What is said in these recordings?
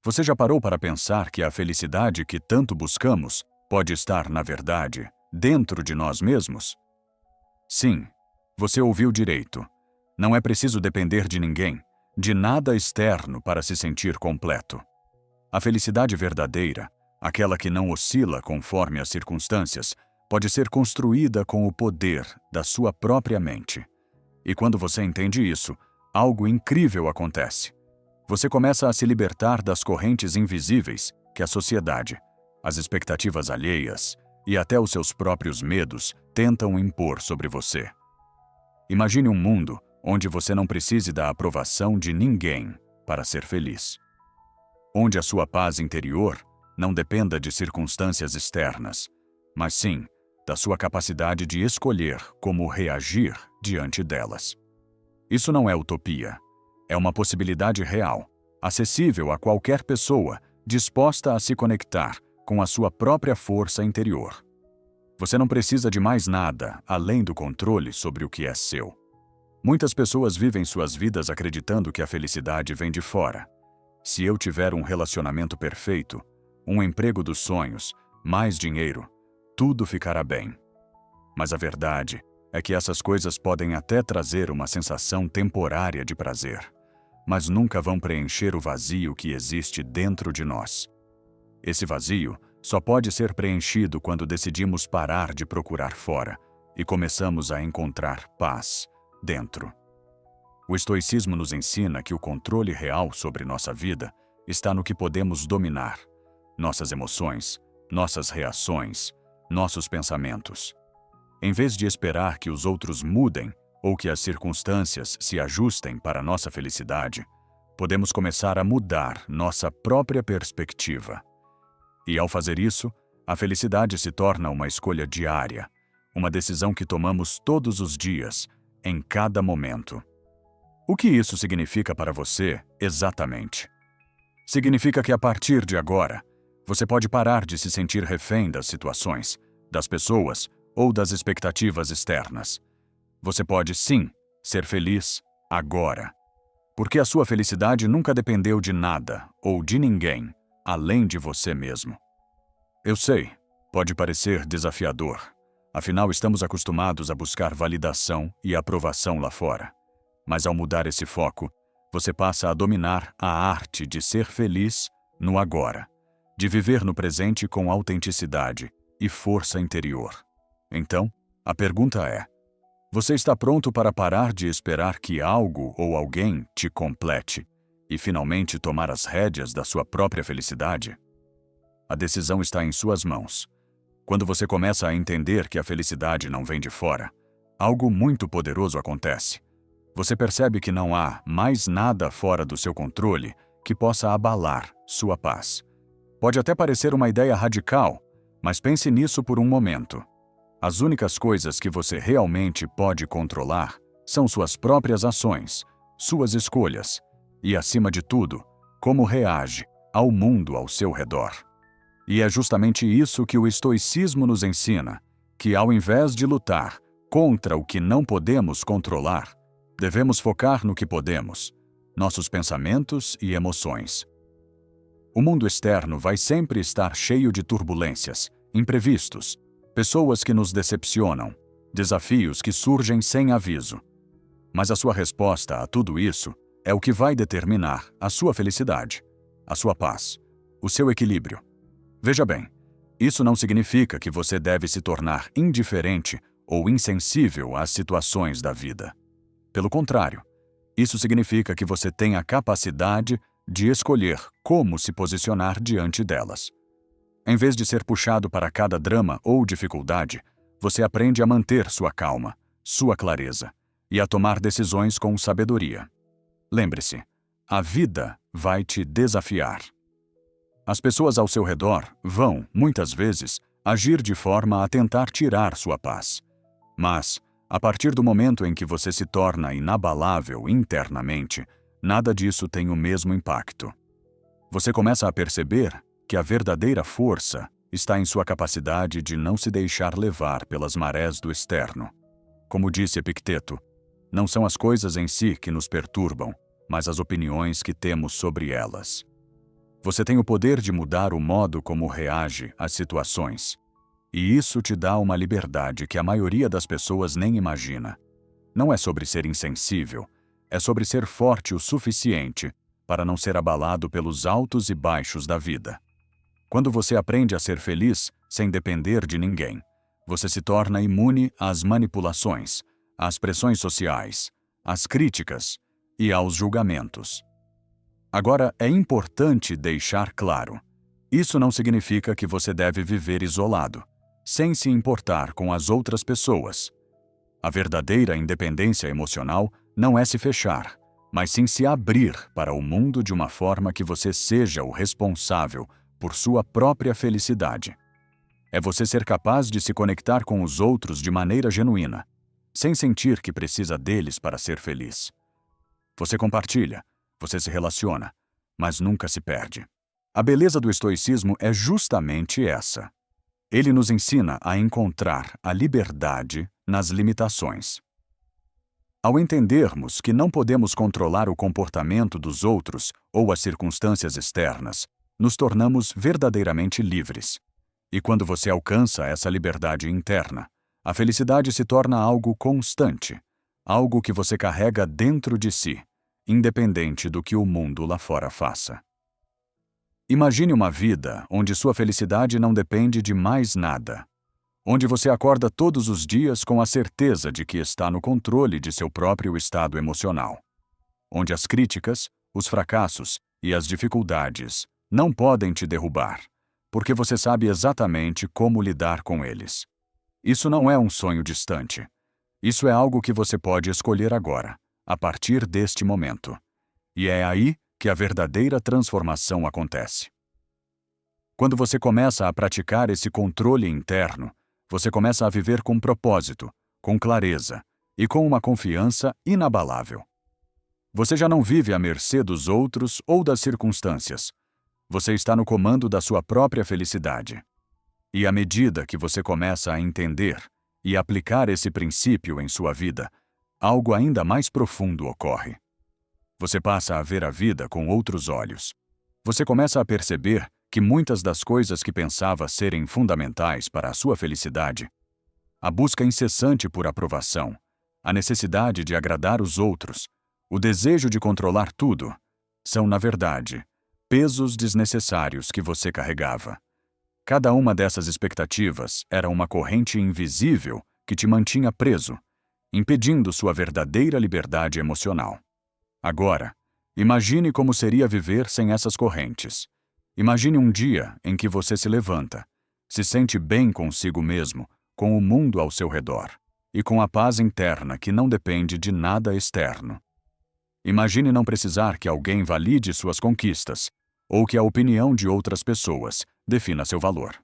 Você já parou para pensar que a felicidade que tanto buscamos pode estar, na verdade, dentro de nós mesmos? Sim, você ouviu direito. Não é preciso depender de ninguém, de nada externo para se sentir completo. A felicidade verdadeira, aquela que não oscila conforme as circunstâncias, pode ser construída com o poder da sua própria mente. E quando você entende isso, algo incrível acontece. Você começa a se libertar das correntes invisíveis que a sociedade, as expectativas alheias e até os seus próprios medos tentam impor sobre você. Imagine um mundo onde você não precise da aprovação de ninguém para ser feliz. Onde a sua paz interior não dependa de circunstâncias externas, mas sim da sua capacidade de escolher como reagir diante delas. Isso não é utopia. É uma possibilidade real, acessível a qualquer pessoa disposta a se conectar com a sua própria força interior. Você não precisa de mais nada além do controle sobre o que é seu. Muitas pessoas vivem suas vidas acreditando que a felicidade vem de fora. Se eu tiver um relacionamento perfeito, um emprego dos sonhos, mais dinheiro, tudo ficará bem. Mas a verdade é que essas coisas podem até trazer uma sensação temporária de prazer, mas nunca vão preencher o vazio que existe dentro de nós. Esse vazio só pode ser preenchido quando decidimos parar de procurar fora e começamos a encontrar paz dentro. O estoicismo nos ensina que o controle real sobre nossa vida está no que podemos dominar: nossas emoções, nossas reações, nossos pensamentos. Em vez de esperar que os outros mudem ou que as circunstâncias se ajustem para nossa felicidade, podemos começar a mudar nossa própria perspectiva. E ao fazer isso, a felicidade se torna uma escolha diária, uma decisão que tomamos todos os dias, em cada momento. O que isso significa para você, exatamente? Significa que a partir de agora, você pode parar de se sentir refém das situações, das pessoas ou das expectativas externas. Você pode, sim, ser feliz agora. Porque a sua felicidade nunca dependeu de nada ou de ninguém, além de você mesmo. Eu sei, pode parecer desafiador. Afinal, estamos acostumados a buscar validação e aprovação lá fora. Mas ao mudar esse foco, você passa a dominar a arte de ser feliz no agora, de viver no presente com autenticidade e força interior. Então, a pergunta é: você está pronto para parar de esperar que algo ou alguém te complete e finalmente tomar as rédeas da sua própria felicidade? A decisão está em suas mãos. Quando você começa a entender que a felicidade não vem de fora, algo muito poderoso acontece. Você percebe que não há mais nada fora do seu controle que possa abalar sua paz. Pode até parecer uma ideia radical, mas pense nisso por um momento. As únicas coisas que você realmente pode controlar são suas próprias ações, suas escolhas e, acima de tudo, como reage ao mundo ao seu redor. E é justamente isso que o estoicismo nos ensina, que ao invés de lutar contra o que não podemos controlar, devemos focar no que podemos, nossos pensamentos e emoções. O mundo externo vai sempre estar cheio de turbulências, imprevistos, pessoas que nos decepcionam, desafios que surgem sem aviso. Mas a sua resposta a tudo isso é o que vai determinar a sua felicidade, a sua paz, o seu equilíbrio. Veja bem, isso não significa que você deve se tornar indiferente ou insensível às situações da vida. Pelo contrário, isso significa que você tem a capacidade de escolher como se posicionar diante delas. Em vez de ser puxado para cada drama ou dificuldade, você aprende a manter sua calma, sua clareza e a tomar decisões com sabedoria. Lembre-se, a vida vai te desafiar. As pessoas ao seu redor vão, muitas vezes, agir de forma a tentar tirar sua paz. Mas, a partir do momento em que você se torna inabalável internamente, nada disso tem o mesmo impacto. Você começa a perceber que a verdadeira força está em sua capacidade de não se deixar levar pelas marés do externo. Como disse Epicteto, não são as coisas em si que nos perturbam, mas as opiniões que temos sobre elas. Você tem o poder de mudar o modo como reage às situações. E isso te dá uma liberdade que a maioria das pessoas nem imagina. Não é sobre ser insensível, é sobre ser forte o suficiente para não ser abalado pelos altos e baixos da vida. Quando você aprende a ser feliz sem depender de ninguém, você se torna imune às manipulações, às pressões sociais, às críticas e aos julgamentos. Agora, é importante deixar claro: isso não significa que você deve viver isolado, sem se importar com as outras pessoas. A verdadeira independência emocional não é se fechar, mas sim se abrir para o mundo de uma forma que você seja o responsável por sua própria felicidade. É você ser capaz de se conectar com os outros de maneira genuína, sem sentir que precisa deles para ser feliz. Você compartilha, você se relaciona, mas nunca se perde. A beleza do estoicismo é justamente essa. Ele nos ensina a encontrar a liberdade nas limitações. Ao entendermos que não podemos controlar o comportamento dos outros ou as circunstâncias externas, nos tornamos verdadeiramente livres. E quando você alcança essa liberdade interna, a felicidade se torna algo constante, algo que você carrega dentro de si, independente do que o mundo lá fora faça. Imagine uma vida onde sua felicidade não depende de mais nada, onde você acorda todos os dias com a certeza de que está no controle de seu próprio estado emocional, onde as críticas, os fracassos e as dificuldades não podem te derrubar, porque você sabe exatamente como lidar com eles. Isso não é um sonho distante. Isso é algo que você pode escolher agora, a partir deste momento. E é aí que a verdadeira transformação acontece. Quando você começa a praticar esse controle interno, você começa a viver com propósito, com clareza e com uma confiança inabalável. Você já não vive à mercê dos outros ou das circunstâncias. Você está no comando da sua própria felicidade. E à medida que você começa a entender e aplicar esse princípio em sua vida, algo ainda mais profundo ocorre. Você passa a ver a vida com outros olhos. Você começa a perceber que muitas das coisas que pensava serem fundamentais para a sua felicidade, a busca incessante por aprovação, a necessidade de agradar os outros, o desejo de controlar tudo, são, na verdade, pesos desnecessários que você carregava. Cada uma dessas expectativas era uma corrente invisível que te mantinha preso, impedindo sua verdadeira liberdade emocional. Agora, imagine como seria viver sem essas correntes. Imagine um dia em que você se levanta, se sente bem consigo mesmo, com o mundo ao seu redor, e com a paz interna que não depende de nada externo. Imagine não precisar que alguém valide suas conquistas, ou que a opinião de outras pessoas defina seu valor.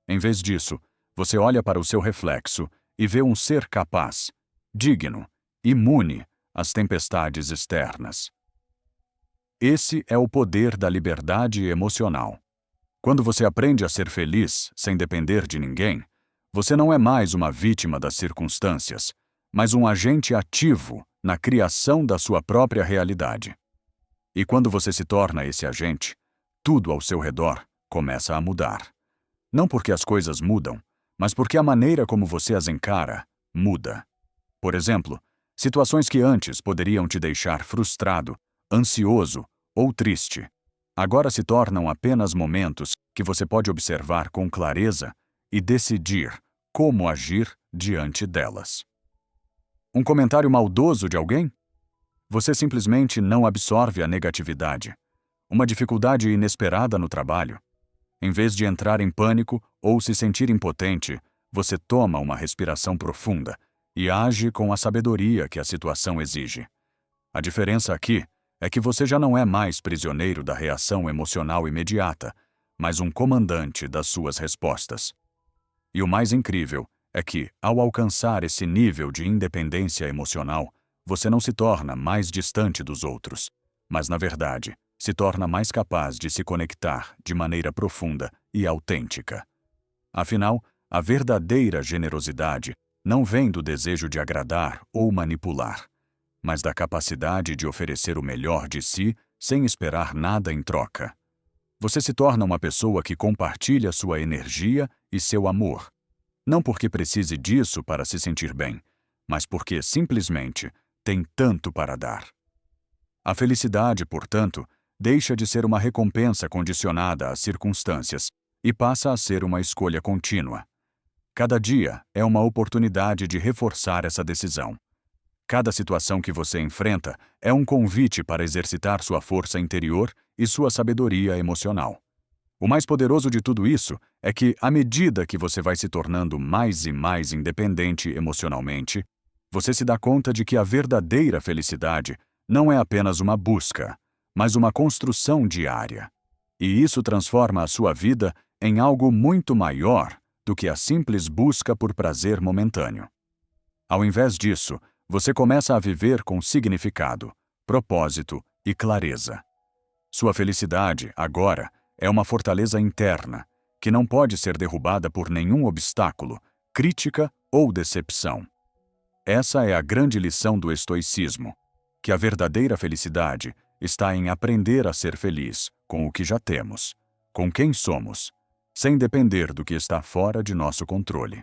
Em vez disso, você olha para o seu reflexo e vê um ser capaz, digno, imune às tempestades externas. Esse é o poder da liberdade emocional. Quando você aprende a ser feliz sem depender de ninguém, você não é mais uma vítima das circunstâncias, mas um agente ativo na criação da sua própria realidade. E quando você se torna esse agente, tudo ao seu redor começa a mudar. Não porque as coisas mudam, mas porque a maneira como você as encara muda. Por exemplo, situações que antes poderiam te deixar frustrado, ansioso ou triste, agora se tornam apenas momentos que você pode observar com clareza e decidir como agir diante delas. Um comentário maldoso de alguém? Você simplesmente não absorve a negatividade. Uma dificuldade inesperada no trabalho? Em vez de entrar em pânico ou se sentir impotente, você toma uma respiração profunda e age com a sabedoria que a situação exige. A diferença aqui é que você já não é mais prisioneiro da reação emocional imediata, mas um comandante das suas respostas. E o mais incrível é que, ao alcançar esse nível de independência emocional, você não se torna mais distante dos outros, mas, na verdade, se torna mais capaz de se conectar de maneira profunda e autêntica. Afinal, a verdadeira generosidade não vem do desejo de agradar ou manipular, mas da capacidade de oferecer o melhor de si sem esperar nada em troca. Você se torna uma pessoa que compartilha sua energia e seu amor. Não porque precise disso para se sentir bem, mas porque, simplesmente, tem tanto para dar. A felicidade, portanto, deixa de ser uma recompensa condicionada às circunstâncias e passa a ser uma escolha contínua. Cada dia é uma oportunidade de reforçar essa decisão. Cada situação que você enfrenta é um convite para exercitar sua força interior e sua sabedoria emocional. O mais poderoso de tudo isso é que, à medida que você vai se tornando mais e mais independente emocionalmente, você se dá conta de que a verdadeira felicidade não é apenas uma busca, mas uma construção diária. E isso transforma a sua vida em algo muito maior do que a simples busca por prazer momentâneo. Ao invés disso, você começa a viver com significado, propósito e clareza. Sua felicidade, agora, é uma fortaleza interna, que não pode ser derrubada por nenhum obstáculo, crítica ou decepção. Essa é a grande lição do estoicismo, que a verdadeira felicidade está em aprender a ser feliz com o que já temos, com quem somos, sem depender do que está fora de nosso controle.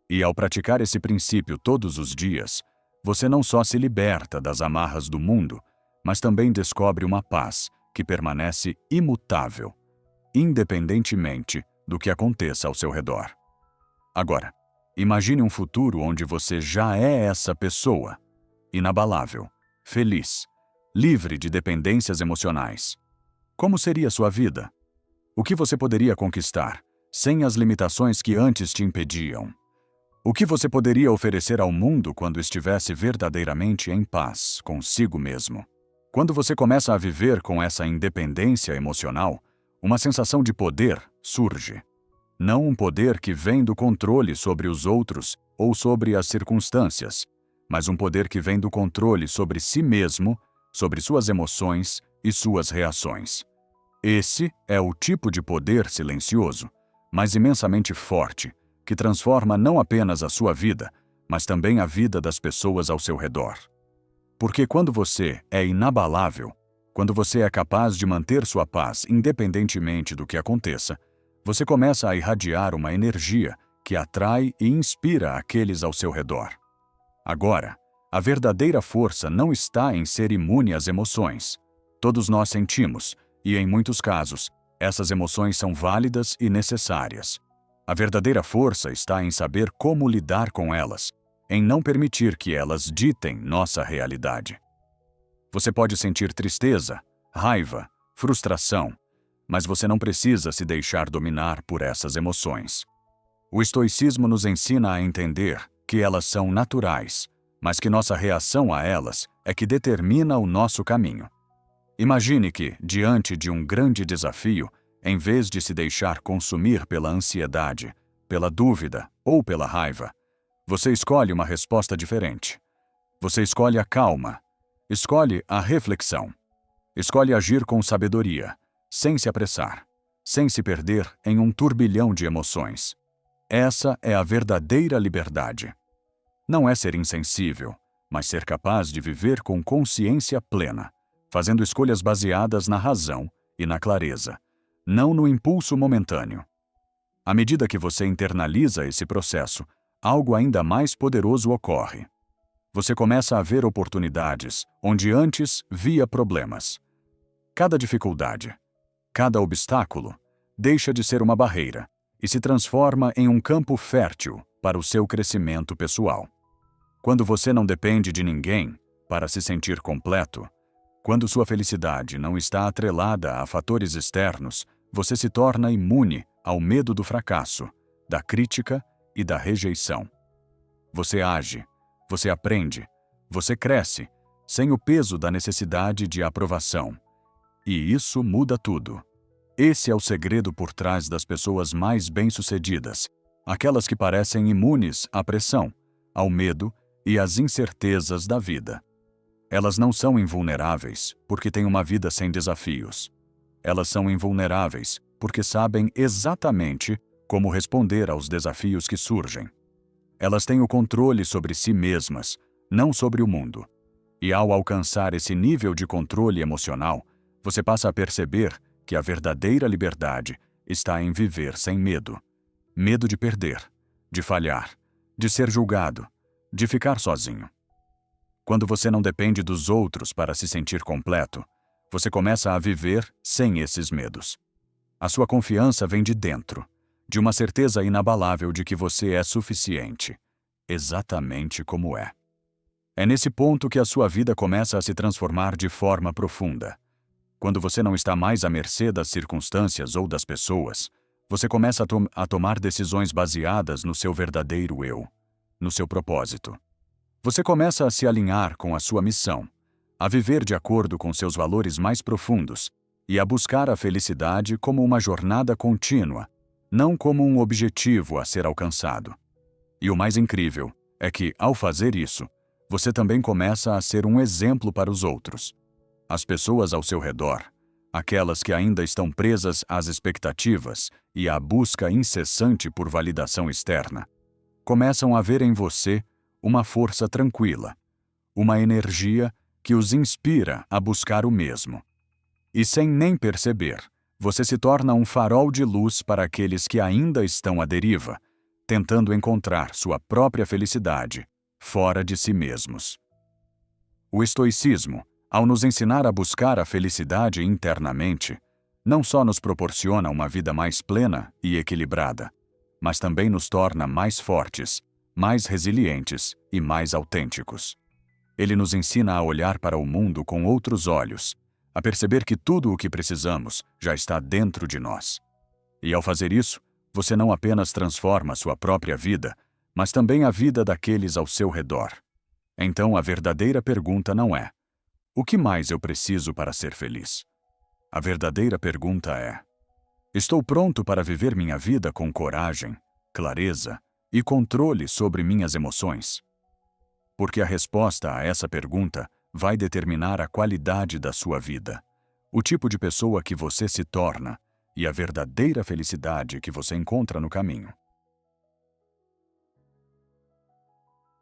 E ao praticar esse princípio todos os dias, você não só se liberta das amarras do mundo, mas também descobre uma paz que permanece imutável, independentemente do que aconteça ao seu redor. Agora, imagine um futuro onde você já é essa pessoa, inabalável, feliz, livre de dependências emocionais. Como seria sua vida? O que você poderia conquistar, sem as limitações que antes te impediam? O que você poderia oferecer ao mundo quando estivesse verdadeiramente em paz consigo mesmo? Quando você começa a viver com essa independência emocional, uma sensação de poder surge. Não um poder que vem do controle sobre os outros ou sobre as circunstâncias, mas um poder que vem do controle sobre si mesmo, sobre suas emoções e suas reações. Esse é o tipo de poder silencioso, mas imensamente forte, que transforma não apenas a sua vida, mas também a vida das pessoas ao seu redor. Porque quando você é inabalável, quando você é capaz de manter sua paz independentemente do que aconteça, você começa a irradiar uma energia que atrai e inspira aqueles ao seu redor. Agora, a verdadeira força não está em ser imune às emoções. Todos nós sentimos, e em muitos casos, essas emoções são válidas e necessárias. A verdadeira força está em saber como lidar com elas, em não permitir que elas ditem nossa realidade. Você pode sentir tristeza, raiva, frustração, mas você não precisa se deixar dominar por essas emoções. O estoicismo nos ensina a entender que elas são naturais, mas que nossa reação a elas é que determina o nosso caminho. Imagine que, diante de um grande desafio, em vez de se deixar consumir pela ansiedade, pela dúvida ou pela raiva, você escolhe uma resposta diferente. Você escolhe a calma, escolhe a reflexão, escolhe agir com sabedoria, sem se apressar, sem se perder em um turbilhão de emoções. Essa é a verdadeira liberdade. Não é ser insensível, mas ser capaz de viver com consciência plena, fazendo escolhas baseadas na razão e na clareza, não no impulso momentâneo. À medida que você internaliza esse processo, algo ainda mais poderoso ocorre. Você começa a ver oportunidades onde antes via problemas. Cada dificuldade, cada obstáculo, deixa de ser uma barreira e se transforma em um campo fértil para o seu crescimento pessoal. Quando você não depende de ninguém para se sentir completo, quando sua felicidade não está atrelada a fatores externos, você se torna imune ao medo do fracasso, da crítica e da rejeição. Você age, você aprende, você cresce, sem o peso da necessidade de aprovação. E isso muda tudo. Esse é o segredo por trás das pessoas mais bem-sucedidas, aquelas que parecem imunes à pressão, ao medo e às incertezas da vida. Elas não são invulneráveis porque têm uma vida sem desafios. Elas são invulneráveis porque sabem exatamente como responder aos desafios que surgem. Elas têm o controle sobre si mesmas, não sobre o mundo. E ao alcançar esse nível de controle emocional, você passa a perceber que a verdadeira liberdade está em viver sem medo. Medo de perder, de falhar, de ser julgado, de ficar sozinho. Quando você não depende dos outros para se sentir completo, você começa a viver sem esses medos. A sua confiança vem de dentro, de uma certeza inabalável de que você é suficiente, exatamente como é. É nesse ponto que a sua vida começa a se transformar de forma profunda. Quando você não está mais à mercê das circunstâncias ou das pessoas, você começa a tomar decisões baseadas no seu verdadeiro eu, no seu propósito. Você começa a se alinhar com a sua missão, a viver de acordo com seus valores mais profundos e a buscar a felicidade como uma jornada contínua, não como um objetivo a ser alcançado. E o mais incrível é que, ao fazer isso, você também começa a ser um exemplo para os outros. As pessoas ao seu redor, aquelas que ainda estão presas às expectativas e à busca incessante por validação externa, começam a ver em você uma força tranquila, uma energia que os inspira a buscar o mesmo. E sem nem perceber, você se torna um farol de luz para aqueles que ainda estão à deriva, tentando encontrar sua própria felicidade fora de si mesmos. O estoicismo, ao nos ensinar a buscar a felicidade internamente, não só nos proporciona uma vida mais plena e equilibrada, mas também nos torna mais fortes, mais resilientes e mais autênticos. Ele nos ensina a olhar para o mundo com outros olhos, a perceber que tudo o que precisamos já está dentro de nós. E ao fazer isso, você não apenas transforma sua própria vida, mas também a vida daqueles ao seu redor. Então a verdadeira pergunta não é: o que mais eu preciso para ser feliz? A verdadeira pergunta é: estou pronto para viver minha vida com coragem, clareza e controle sobre minhas emoções? Porque a resposta a essa pergunta vai determinar a qualidade da sua vida, o tipo de pessoa que você se torna e a verdadeira felicidade que você encontra no caminho.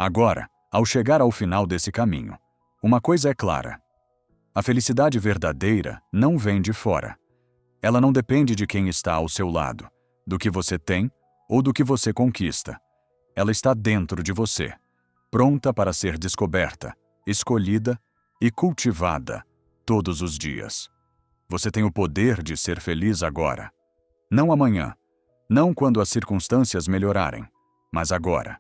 Agora, ao chegar ao final desse caminho, uma coisa é clara: a felicidade verdadeira não vem de fora. Ela não depende de quem está ao seu lado, do que você tem ou do que você conquista. Ela está dentro de você, pronta para ser descoberta, escolhida e cultivada todos os dias. Você tem o poder de ser feliz agora. Não amanhã, não quando as circunstâncias melhorarem, mas agora.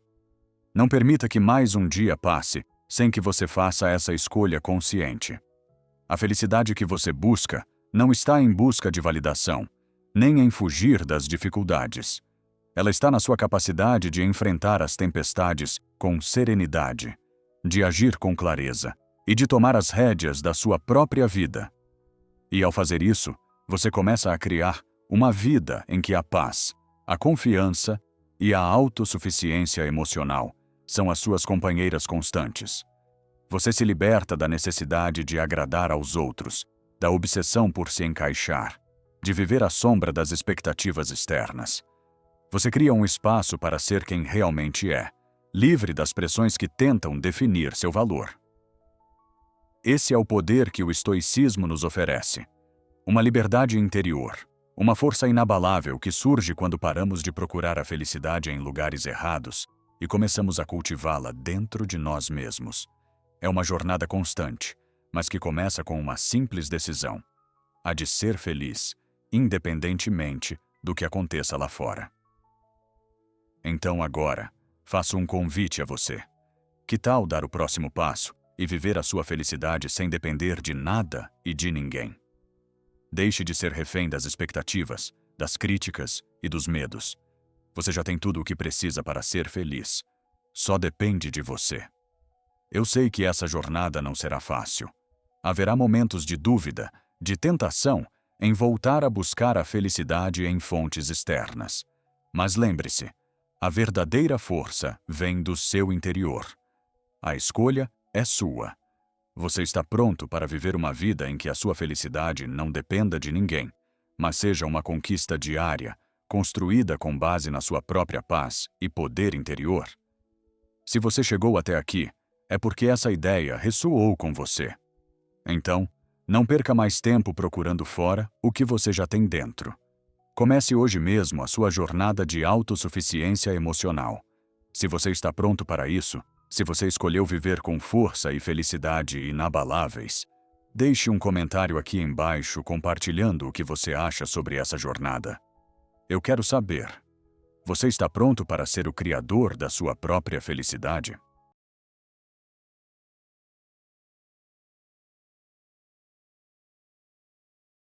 Não permita que mais um dia passe sem que você faça essa escolha consciente. A felicidade que você busca não está em busca de validação, nem em fugir das dificuldades. Ela está na sua capacidade de enfrentar as tempestades com serenidade, de agir com clareza e de tomar as rédeas da sua própria vida. E ao fazer isso, você começa a criar uma vida em que a paz, a confiança e a autossuficiência emocional são as suas companheiras constantes. Você se liberta da necessidade de agradar aos outros, da obsessão por se encaixar, de viver à sombra das expectativas externas. Você cria um espaço para ser quem realmente é, livre das pressões que tentam definir seu valor. Esse é o poder que o estoicismo nos oferece. Uma liberdade interior, uma força inabalável que surge quando paramos de procurar a felicidade em lugares errados e começamos a cultivá-la dentro de nós mesmos. É uma jornada constante, mas que começa com uma simples decisão: a de ser feliz, independentemente do que aconteça lá fora. Então agora, faço um convite a você. Que tal dar o próximo passo e viver a sua felicidade sem depender de nada e de ninguém? Deixe de ser refém das expectativas, das críticas e dos medos. Você já tem tudo o que precisa para ser feliz. Só depende de você. Eu sei que essa jornada não será fácil. Haverá momentos de dúvida, de tentação, em voltar a buscar a felicidade em fontes externas. Mas lembre-se, a verdadeira força vem do seu interior. A escolha é sua. Você está pronto para viver uma vida em que a sua felicidade não dependa de ninguém, mas seja uma conquista diária, construída com base na sua própria paz e poder interior? Se você chegou até aqui, é porque essa ideia ressoou com você. Então, Não perca mais tempo procurando fora o que você já tem dentro. Comece hoje mesmo a sua jornada de autossuficiência emocional. Se você está pronto para isso, se você escolheu viver com força e felicidade inabaláveis, deixe um comentário aqui embaixo compartilhando o que você acha sobre essa jornada. Eu quero saber. Você está pronto para ser o criador da sua própria felicidade?